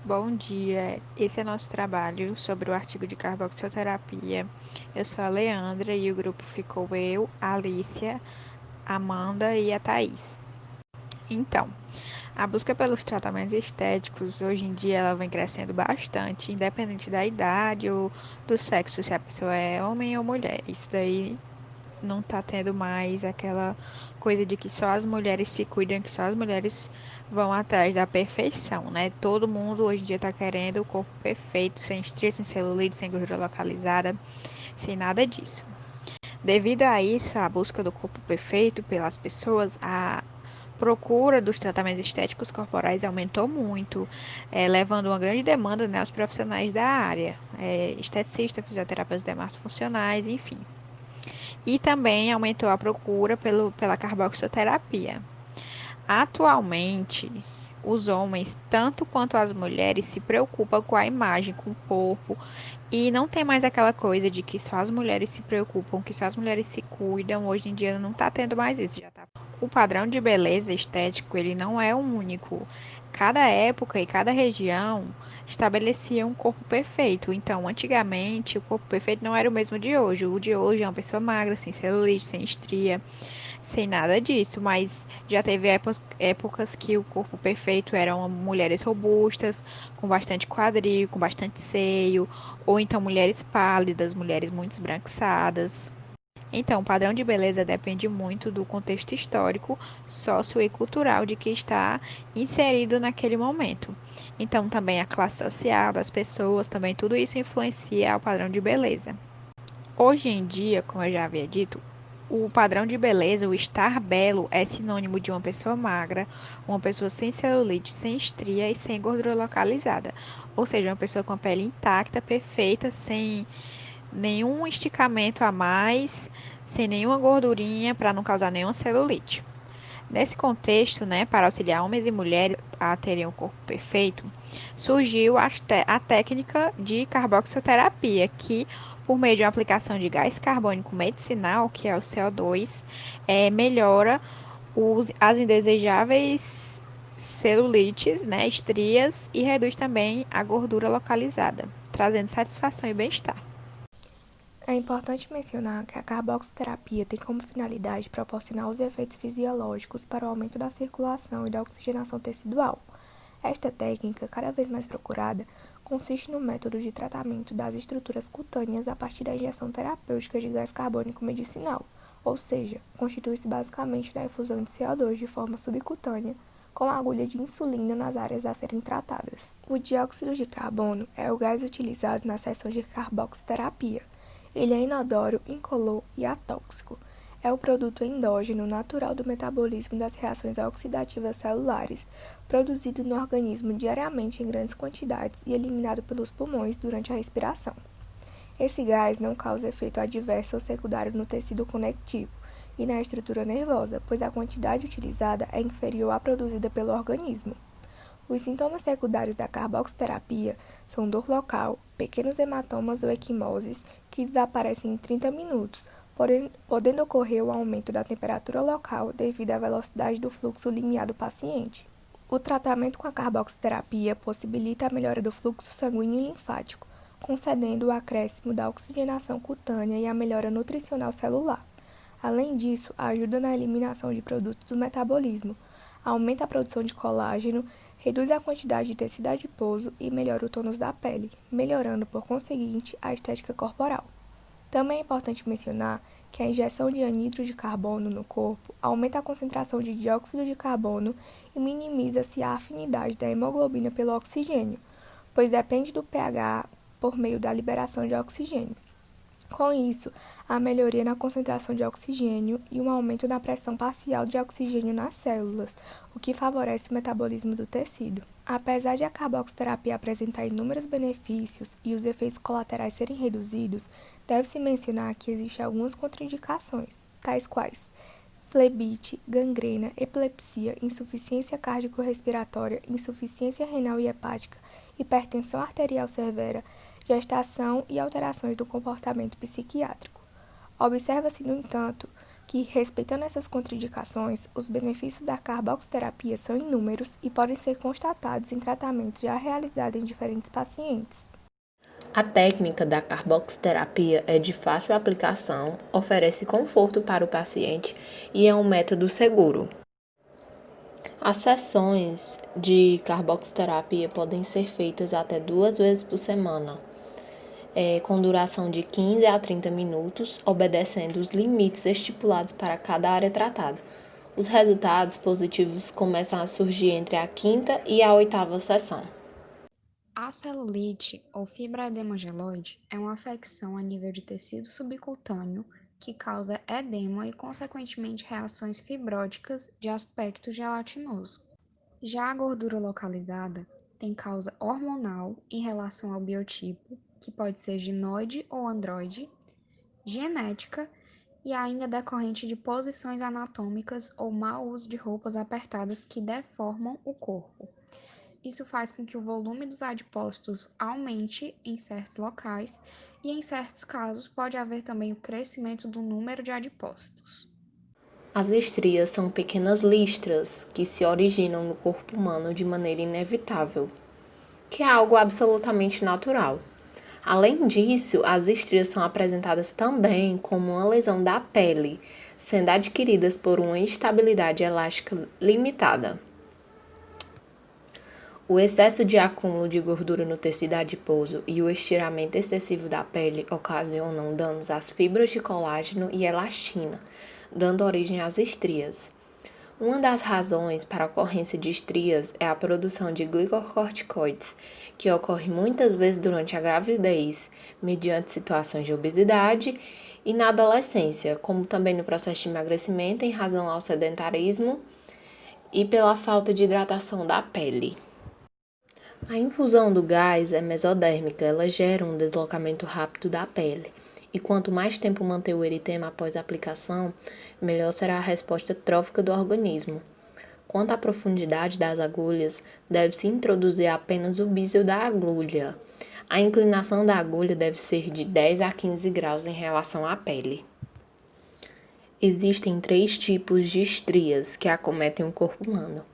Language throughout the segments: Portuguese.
Bom dia, esse é nosso trabalho sobre o artigo de carboxioterapia. Eu sou a Leandra e o grupo ficou eu, a Alicia, a Amanda e a Thaís. Então, a busca pelos tratamentos estéticos hoje em dia ela vem crescendo bastante, independente da idade ou do sexo, se a pessoa é homem ou mulher. Isso daí não tá tendo mais aquela coisa de que só as mulheres se cuidam, que só as mulheres vão atrás da perfeição, né? Todo mundo hoje em dia tá querendo o corpo perfeito, sem estria, sem celulite, sem gordura localizada, sem nada disso. Devido a isso, a busca do corpo perfeito pelas pessoas, a procura dos tratamentos estéticos corporais aumentou muito, levando uma grande demanda, né, aos profissionais da área, esteticistas, fisioterapeutas dermatofuncionais, enfim. E também aumentou a procura pela carboxioterapia. Atualmente, os homens, tanto quanto as mulheres, se preocupam com a imagem, com o corpo, e não tem mais aquela coisa de que só as mulheres se preocupam, que só as mulheres se cuidam. Hoje em dia não está tendo mais isso, já tá. O padrão de beleza estético, ele não é único. Cada época e cada região estabelecia um corpo perfeito. Então, antigamente, o corpo perfeito não era o mesmo de hoje. O de hoje é uma pessoa magra, sem celulite, sem estria, sem nada disso, mas já teve épocas que o corpo perfeito eram mulheres robustas, com bastante quadril, com bastante seio, ou então mulheres pálidas, mulheres muito esbranquiçadas. Então, o padrão de beleza depende muito do contexto histórico, sócio e cultural de que está inserido naquele momento. Então, também a classe social das pessoas, também tudo isso influencia o padrão de beleza. Hoje em dia, como eu já havia dito, o padrão de beleza, o estar belo, é sinônimo de uma pessoa magra, uma pessoa sem celulite, sem estria e sem gordura localizada. Ou seja, uma pessoa com a pele intacta, perfeita, sem nenhum esticamento a mais, sem nenhuma gordurinha para não causar nenhuma celulite. Nesse contexto, né, para auxiliar homens e mulheres a terem um corpo perfeito, surgiu a técnica de carboxioterapia, que, por meio de uma aplicação de gás carbônico medicinal, que é o CO2, melhora as indesejáveis celulites, né, estrias, e reduz também a gordura localizada, trazendo satisfação e bem-estar. É importante mencionar que a carboxiterapia tem como finalidade proporcionar os efeitos fisiológicos para o aumento da circulação e da oxigenação tecidual. Esta técnica, cada vez mais procurada, consiste no método de tratamento das estruturas cutâneas a partir da injeção terapêutica de gás carbônico medicinal, ou seja, constitui-se basicamente da infusão de CO2 de forma subcutânea com a agulha de insulina nas áreas a serem tratadas. O dióxido de carbono é o gás utilizado na sessão de carboxiterapia. Ele é inodoro, incolor e atóxico. É o produto endógeno natural do metabolismo das reações oxidativas celulares, produzido no organismo diariamente em grandes quantidades e eliminado pelos pulmões durante a respiração. Esse gás não causa efeito adverso ou secundário no tecido conectivo e na estrutura nervosa, pois a quantidade utilizada é inferior à produzida pelo organismo. Os sintomas secundários da carboxiterapia são dor local, pequenos hematomas ou equimoses que desaparecem em 30 minutos, podendo ocorrer o aumento da temperatura local devido à velocidade do fluxo limiar do paciente. O tratamento com a carboxiterapia possibilita a melhora do fluxo sanguíneo e linfático, concedendo o acréscimo da oxigenação cutânea e a melhora nutricional celular. Além disso, ajuda na eliminação de produtos do metabolismo, aumenta a produção de colágeno, reduz a quantidade de tecido adiposo e melhora o tônus da pele, melhorando, por conseguinte, a estética corporal. Também é importante mencionar que a injeção de anidro de carbono no corpo aumenta a concentração de dióxido de carbono e minimiza-se a afinidade da hemoglobina pelo oxigênio, pois depende do pH por meio da liberação de oxigênio. Com isso, há melhoria na concentração de oxigênio e um aumento na pressão parcial de oxigênio nas células, o que favorece o metabolismo do tecido. Apesar de a carboxiterapia apresentar inúmeros benefícios e os efeitos colaterais serem reduzidos, deve-se mencionar que existem algumas contraindicações, tais quais flebite, gangrena, epilepsia, insuficiência cardíaco-respiratória, insuficiência renal e hepática, hipertensão arterial severa, gestação e alterações do comportamento psiquiátrico. Observa-se, no entanto, que, respeitando essas contraindicações, os benefícios da carboxiterapia são inúmeros e podem ser constatados em tratamentos já realizados em diferentes pacientes. A técnica da carboxiterapia é de fácil aplicação, oferece conforto para o paciente e é um método seguro. As sessões de carboxiterapia podem ser feitas até 2 vezes por semana, com duração de 15 a 30 minutos, obedecendo os limites estipulados para cada área tratada. Os resultados positivos começam a surgir entre a quinta e a oitava sessão. A celulite ou fibroedema geloide é uma afecção a nível de tecido subcutâneo que causa edema e, consequentemente, reações fibróticas de aspecto gelatinoso. Já a gordura localizada tem causa hormonal em relação ao biotipo, que pode ser ginoide ou androide, genética e ainda decorrente de posições anatômicas ou mau uso de roupas apertadas que deformam o corpo. Isso faz com que o volume dos adipócitos aumente em certos locais e, em certos casos, pode haver também o crescimento do número de adipócitos. As estrias são pequenas listras que se originam no corpo humano de maneira inevitável, que é algo absolutamente natural. Além disso, as estrias são apresentadas também como uma lesão da pele, sendo adquiridas por uma instabilidade elástica limitada. O excesso de acúmulo de gordura no tecido adiposo e o estiramento excessivo da pele ocasionam danos às fibras de colágeno e elastina, dando origem às estrias. Uma das razões para a ocorrência de estrias é a produção de glicocorticoides, que ocorre muitas vezes durante a gravidez, mediante situações de obesidade e na adolescência, como também no processo de emagrecimento em razão ao sedentarismo e pela falta de hidratação da pele. A infusão do gás é mesodérmica, ela gera um deslocamento rápido da pele. E quanto mais tempo manter o eritema após a aplicação, melhor será a resposta trófica do organismo. Quanto à profundidade das agulhas, deve-se introduzir apenas o bízio da agulha. A inclinação da agulha deve ser de 10 a 15 graus em relação à pele. Existem 3 tipos de estrias que acometem o corpo humano: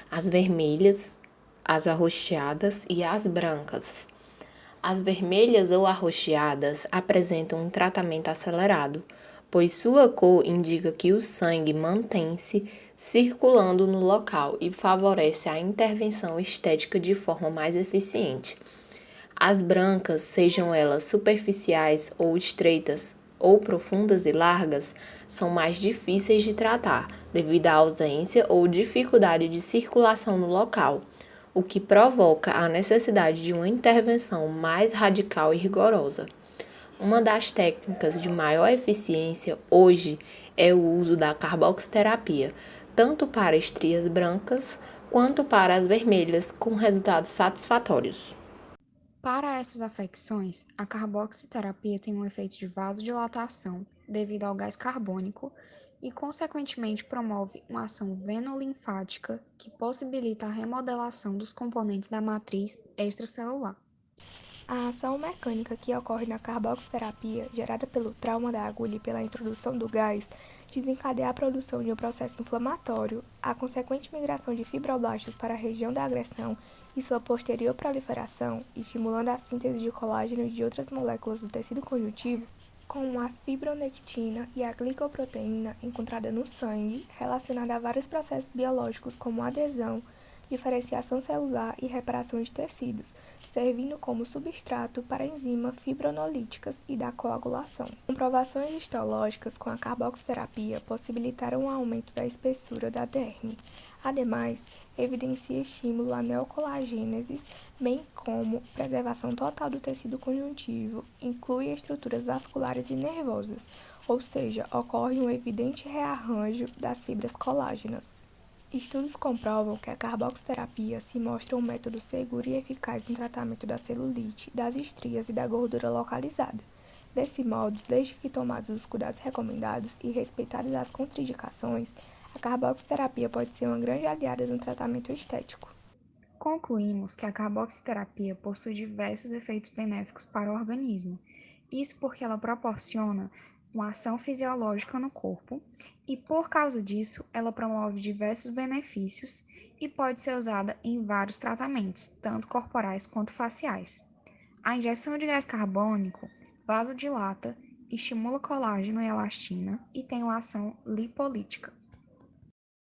as vermelhas, as arroxeadas e as brancas. As vermelhas ou arroxeadas apresentam um tratamento acelerado, pois sua cor indica que o sangue mantém-se circulando no local e favorece a intervenção estética de forma mais eficiente. As brancas, sejam elas superficiais ou estreitas, ou profundas e largas, são mais difíceis de tratar, devido à ausência ou dificuldade de circulação no local, o que provoca a necessidade de uma intervenção mais radical e rigorosa. Uma das técnicas de maior eficiência hoje é o uso da carboxiterapia, tanto para estrias brancas quanto para as vermelhas, com resultados satisfatórios. Para essas afecções, a carboxiterapia tem um efeito de vasodilatação devido ao gás carbônico e, consequentemente, promove uma ação venolinfática que possibilita a remodelação dos componentes da matriz extracelular. A ação mecânica que ocorre na carboxiterapia, gerada pelo trauma da agulha e pela introdução do gás, desencadeia a produção de um processo inflamatório, a consequente migração de fibroblastos para a região da agressão e sua posterior proliferação, estimulando a síntese de colágeno e de outras moléculas do tecido conjuntivo, como a fibronectina e a glicoproteína encontrada no sangue, relacionada a vários processos biológicos como adesão, diferenciação celular e reparação de tecidos, servindo como substrato para enzimas fibronolíticas e da coagulação. Comprovações histológicas com a carboxiterapia possibilitaram o aumento da espessura da derme. Ademais, evidencia estímulo à neocolagênese, bem como preservação total do tecido conjuntivo, inclui estruturas vasculares e nervosas, ou seja, ocorre um evidente rearranjo das fibras colágenas. Estudos comprovam que a carboxiterapia se mostra um método seguro e eficaz no tratamento da celulite, das estrias e da gordura localizada. Desse modo, desde que tomados os cuidados recomendados e respeitadas as contraindicações, a carboxiterapia pode ser uma grande aliada no tratamento estético. Concluímos que a carboxiterapia possui diversos efeitos benéficos para o organismo. Isso porque ela proporciona uma ação fisiológica no corpo e, por causa disso, ela promove diversos benefícios e pode ser usada em vários tratamentos, tanto corporais quanto faciais. A injeção de gás carbônico vasodilata, estimula colágeno e elastina e tem uma ação lipolítica.